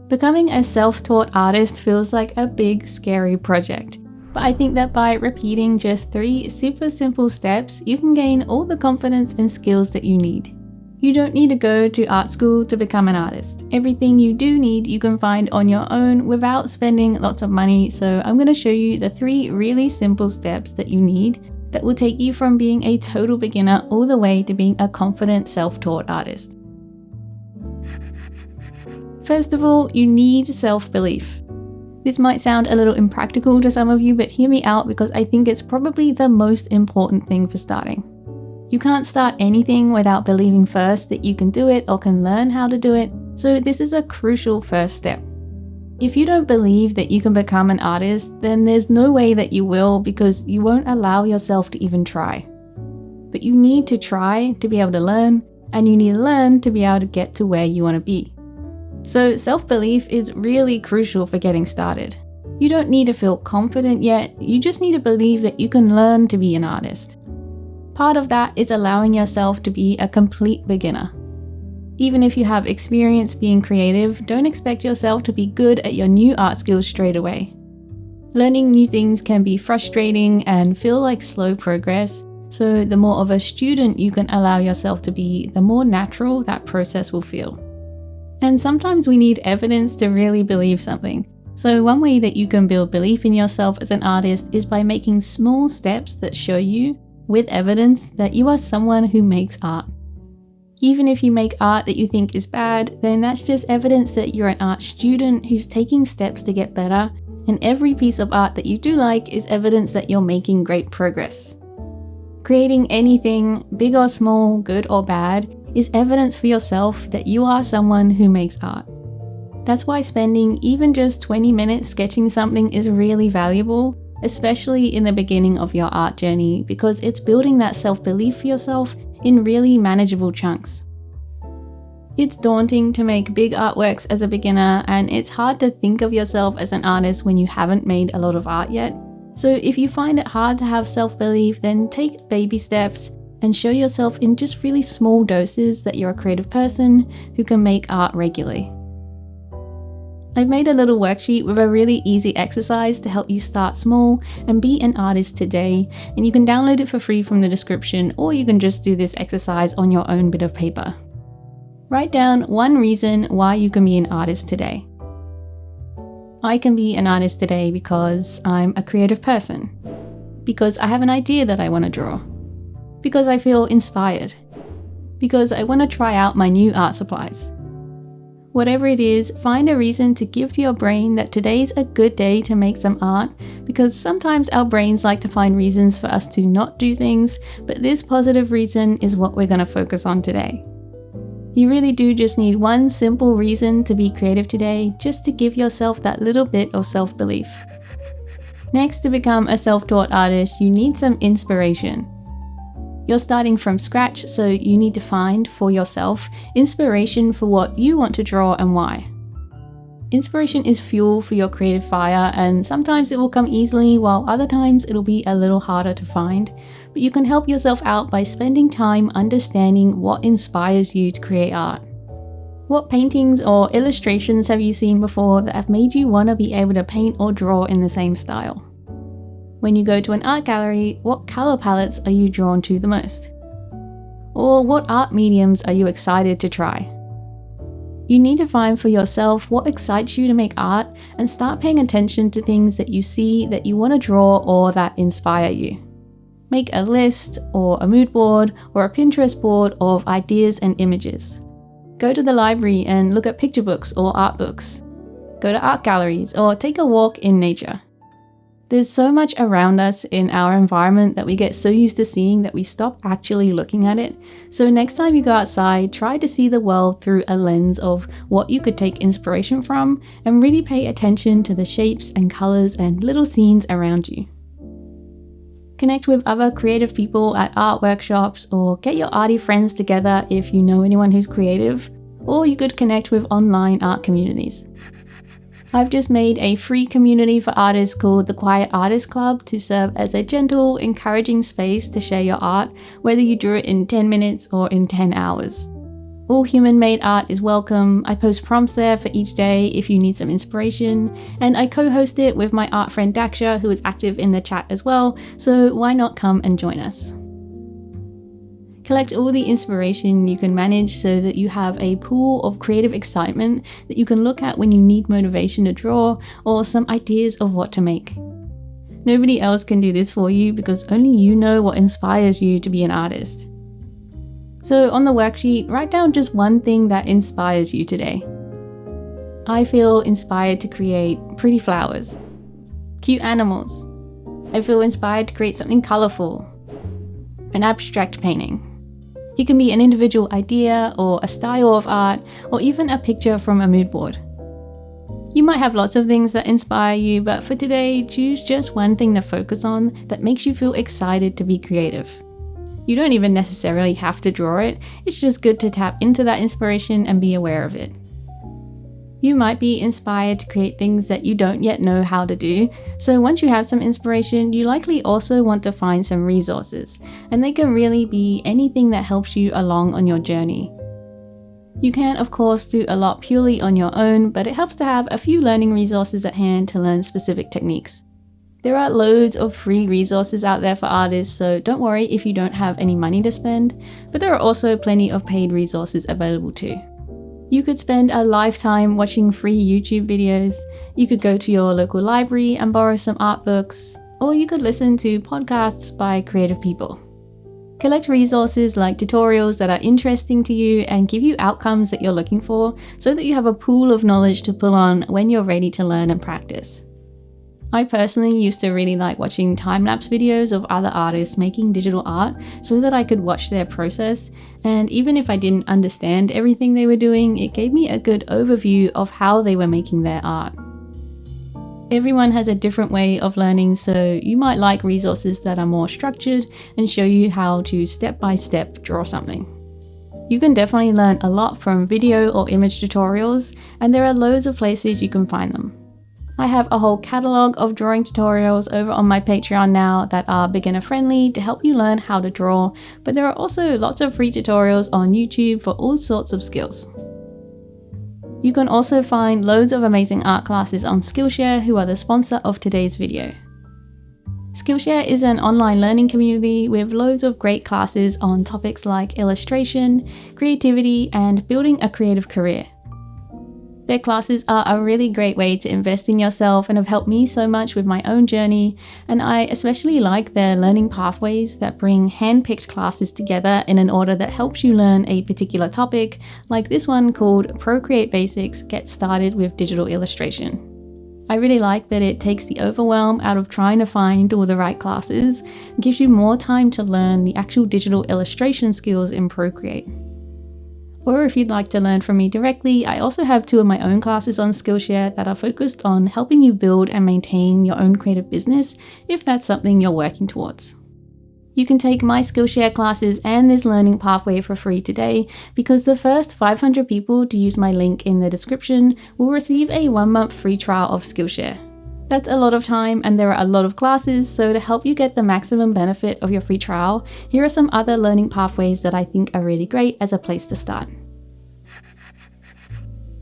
Becoming a self-taught artist feels like a big, scary project. But I think that by repeating just 3 super simple steps, you can gain all the confidence and skills that you need. You don't need to go to art school to become an artist. Everything you do need you can find on your own without spending lots of money, so I'm going to show you the 3 really simple steps that you need that will take you from being a total beginner all the way to being a confident self-taught artist. First of all, you need self-belief. This might sound a little impractical to some of you, but hear me out because I think it's probably the most important thing for starting. You can't start anything without believing first that you can do it or can learn how to do it, so this is a crucial first step. If you don't believe that you can become an artist, then there's no way that you will because you won't allow yourself to even try. But you need to try to be able to learn, and you need to learn to be able to get to where you want to be. So self-belief is really crucial for getting started. You don't need to feel confident yet, you just need to believe that you can learn to be an artist. Part of that is allowing yourself to be a complete beginner. Even if you have experience being creative, don't expect yourself to be good at your new art skills straight away. Learning new things can be frustrating and feel like slow progress, so the more of a student you can allow yourself to be, the more natural that process will feel. And sometimes we need evidence to really believe something. So one way that you can build belief in yourself as an artist is by making small steps that show you, with evidence, that you are someone who makes art. Even if you make art that you think is bad, then that's just evidence that you're an art student who's taking steps to get better, and every piece of art that you do like is evidence that you're making great progress. Creating anything, big or small, good or bad, is evidence for yourself that you are someone who makes art. That's why spending even just 20 minutes sketching something is really valuable, especially in the beginning of your art journey, because it's building that self-belief for yourself in really manageable chunks. It's daunting to make big artworks as a beginner, and it's hard to think of yourself as an artist when you haven't made a lot of art yet. So if you find it hard to have self-belief, then take baby steps and show yourself in just really small doses that you're a creative person who can make art regularly. I've made a little worksheet with a really easy exercise to help you start small and be an artist today, and you can download it for free from the description, or you can just do this exercise on your own bit of paper. Write down 1 reason why you can be an artist today. I can be an artist today because I'm a creative person, because I have an idea that I want to draw, because I feel inspired, because I want to try out my new art supplies. Whatever it is, find a reason to give to your brain that today's a good day to make some art, because sometimes our brains like to find reasons for us to not do things, but this positive reason is what we're going to focus on today. You really do just need 1 simple reason to be creative today, just to give yourself that little bit of self-belief. Next, to become a self-taught artist, you need some inspiration. You're starting from scratch, so you need to find, for yourself, inspiration for what you want to draw and why. Inspiration is fuel for your creative fire, and sometimes it will come easily, while other times it'll be a little harder to find. But you can help yourself out by spending time understanding what inspires you to create art. What paintings or illustrations have you seen before that have made you want to be able to paint or draw in the same style? When you go to an art gallery, what color palettes are you drawn to the most? Or what art mediums are you excited to try? You need to find for yourself what excites you to make art and start paying attention to things that you see that you want to draw or that inspire you. Make a list or a mood board or a Pinterest board of ideas and images. Go to the library and look at picture books or art books. Go to art galleries or take a walk in nature. There's so much around us in our environment that we get so used to seeing that we stop actually looking at it. So next time you go outside, try to see the world through a lens of what you could take inspiration from, and really pay attention to the shapes and colors and little scenes around you. Connect with other creative people at art workshops, or get your arty friends together if you know anyone who's creative, or you could connect with online art communities. I've just made a free community for artists called the Quiet Artist Club to serve as a gentle, encouraging space to share your art, whether you drew it in 10 minutes or in 10 hours. All human-made art is welcome. I post prompts there for each day if you need some inspiration, and I co-host it with my art friend Daksha, who is active in the chat as well, so why not come and join us? Collect all the inspiration you can manage so that you have a pool of creative excitement that you can look at when you need motivation to draw or some ideas of what to make. Nobody else can do this for you because only you know what inspires you to be an artist. So on the worksheet, write down just one thing that inspires you today. I feel inspired to create pretty flowers, cute animals. I feel inspired to create something colorful, an abstract painting. It can be an individual idea or a style of art or even a picture from a mood board. You might have lots of things that inspire you, but for today, choose just one thing to focus on that makes you feel excited to be creative. You don't even necessarily have to draw it, it's just good to tap into that inspiration and be aware of it. You might be inspired to create things that you don't yet know how to do, so once you have some inspiration, you likely also want to find some resources, and they can really be anything that helps you along on your journey. You can, of course, do a lot purely on your own, but it helps to have a few learning resources at hand to learn specific techniques. There are loads of free resources out there for artists, so don't worry if you don't have any money to spend, but there are also plenty of paid resources available too. You could spend a lifetime watching free YouTube videos, you could go to your local library and borrow some art books, or you could listen to podcasts by creative people. Collect resources like tutorials that are interesting to you and give you outcomes that you're looking for so that you have a pool of knowledge to pull on when you're ready to learn and practice. I personally used to really like watching time-lapse videos of other artists making digital art so that I could watch their process, and even if I didn't understand everything they were doing, it gave me a good overview of how they were making their art. Everyone has a different way of learning, so you might like resources that are more structured and show you how to step-by-step draw something. You can definitely learn a lot from video or image tutorials, and there are loads of places you can find them. I have a whole catalogue of drawing tutorials over on my Patreon now that are beginner friendly to help you learn how to draw, but there are also lots of free tutorials on YouTube for all sorts of skills. You can also find loads of amazing art classes on Skillshare, who are the sponsor of today's video. Skillshare is an online learning community with loads of great classes on topics like illustration, creativity, and building a creative career. Their classes are a really great way to invest in yourself and have helped me so much with my own journey, and I especially like their learning pathways that bring hand-picked classes together in an order that helps you learn a particular topic, like this one called Procreate Basics: Get Started with Digital Illustration. I really like that it takes the overwhelm out of trying to find all the right classes and gives you more time to learn the actual digital illustration skills in Procreate. Or if you'd like to learn from me directly, I also have 2 of my own classes on Skillshare that are focused on helping you build and maintain your own creative business if that's something you're working towards. You can take my Skillshare classes and this learning pathway for free today because the first 500 people to use my link in the description will receive a 1-month free trial of Skillshare. That's a lot of time and there are a lot of classes, so to help you get the maximum benefit of your free trial, here are some other learning pathways that I think are really great as a place to start.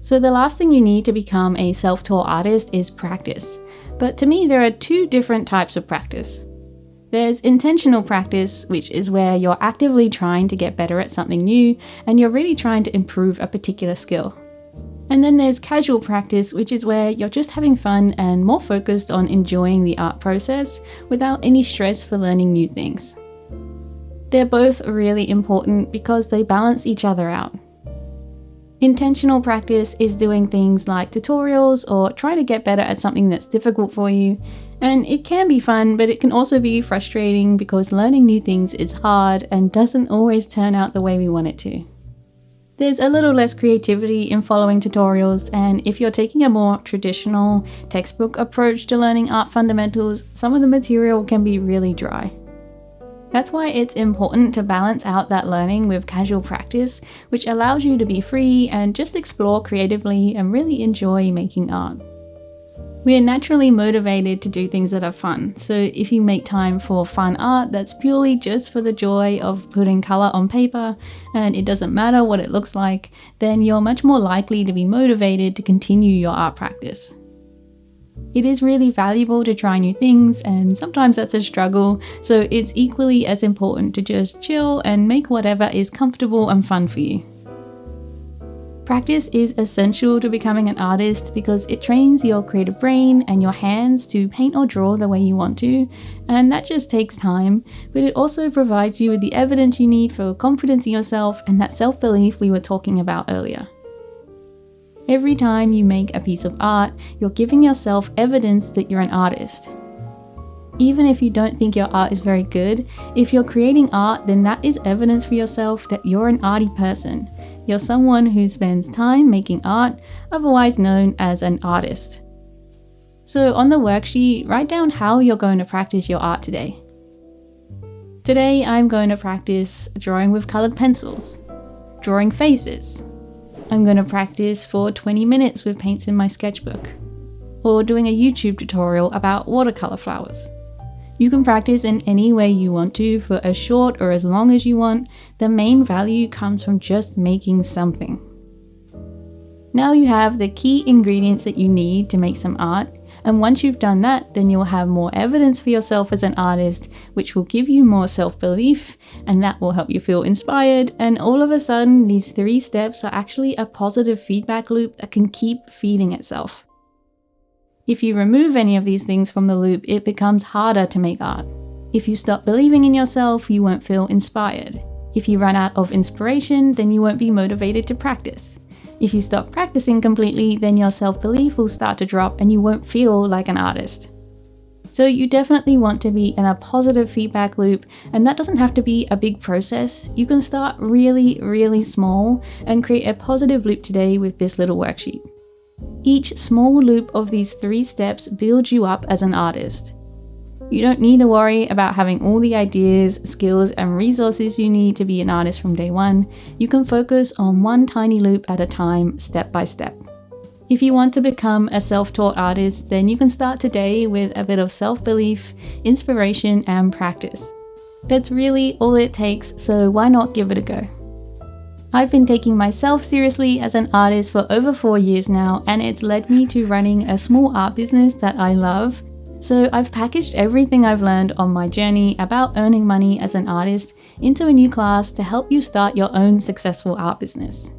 So the last thing you need to become a self-taught artist is practice. But to me, there are 2 different types of practice. There's intentional practice, which is where you're actively trying to get better at something new and you're really trying to improve a particular skill. And then there's casual practice, which is where you're just having fun and more focused on enjoying the art process without any stress for learning new things. They're both really important because they balance each other out. Intentional practice is doing things like tutorials or trying to get better at something that's difficult for you, and it can be fun, but it can also be frustrating because learning new things is hard and doesn't always turn out the way we want it to. There's a little less creativity in following tutorials, and if you're taking a more traditional textbook approach to learning art fundamentals, some of the material can be really dry. That's why it's important to balance out that learning with casual practice, which allows you to be free and just explore creatively and really enjoy making art. We are naturally motivated to do things that are fun, so if you make time for fun art that's purely just for the joy of putting colour on paper and it doesn't matter what it looks like, then you're much more likely to be motivated to continue your art practice. It is really valuable to try new things, and sometimes that's a struggle, so it's equally as important to just chill and make whatever is comfortable and fun for you. Practice is essential to becoming an artist because it trains your creative brain and your hands to paint or draw the way you want to, and that just takes time, but it also provides you with the evidence you need for confidence in yourself and that self-belief we were talking about earlier. Every time you make a piece of art, you're giving yourself evidence that you're an artist. Even if you don't think your art is very good, if you're creating art, then that is evidence for yourself that you're an arty person. You're someone who spends time making art, otherwise known as an artist. So on the worksheet, write down how you're going to practice your art today. Today I'm going to practice drawing with colored pencils, drawing faces. I'm going to practice for 20 minutes with paints in my sketchbook, or doing a YouTube tutorial about watercolor flowers. You can practice in any way you want to for as short or as long as you want. The main value comes from just making something. Now you have the key ingredients that you need to make some art, and once you've done that, then you'll have more evidence for yourself as an artist, which will give you more self-belief, and that will help you feel inspired, and all of a sudden these 3 steps are actually a positive feedback loop that can keep feeding itself. If you remove any of these things from the loop, it becomes harder to make art. If you stop believing in yourself, you won't feel inspired. If you run out of inspiration, then you won't be motivated to practice. If you stop practicing completely, then your self-belief will start to drop and you won't feel like an artist. So you definitely want to be in a positive feedback loop, and that doesn't have to be a big process. You can start really small and create a positive loop today with this little worksheet. Each small loop of these 3 steps builds you up as an artist. You don't need to worry about having all the ideas, skills, and resources you need to be an artist from day one. You can focus on one tiny loop at a time, step by step. If you want to become a self-taught artist, then you can start today with a bit of self-belief, inspiration, and practice. That's really all it takes, so why not give it a go? I've been taking myself seriously as an artist for over 4 years now, and it's led me to running a small art business that I love. So I've packaged everything I've learned on my journey about earning money as an artist into a new class to help you start your own successful art business.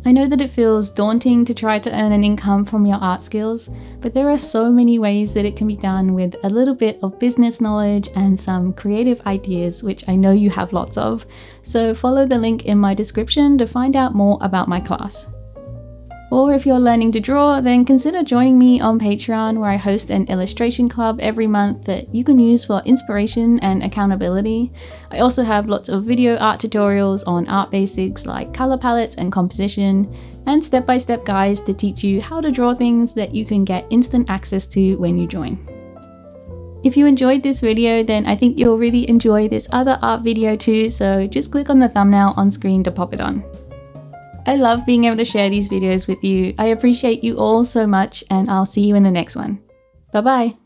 I know that it feels daunting to try to earn an income from your art skills, but there are so many ways that it can be done with a little bit of business knowledge and some creative ideas, which I know you have lots of. So follow the link in my description to find out more about my class. Or if you're learning to draw, then consider joining me on Patreon, where I host an illustration club every month that you can use for inspiration and accountability. I also have lots of video art tutorials on art basics like color palettes and composition, and step-by-step guides to teach you how to draw things that you can get instant access to when you join. If you enjoyed this video, then I think you'll really enjoy this other art video too, so just click on the thumbnail on screen to pop it on. I love being able to share these videos with you. I appreciate you all so much, and I'll see you in the next one. Bye bye.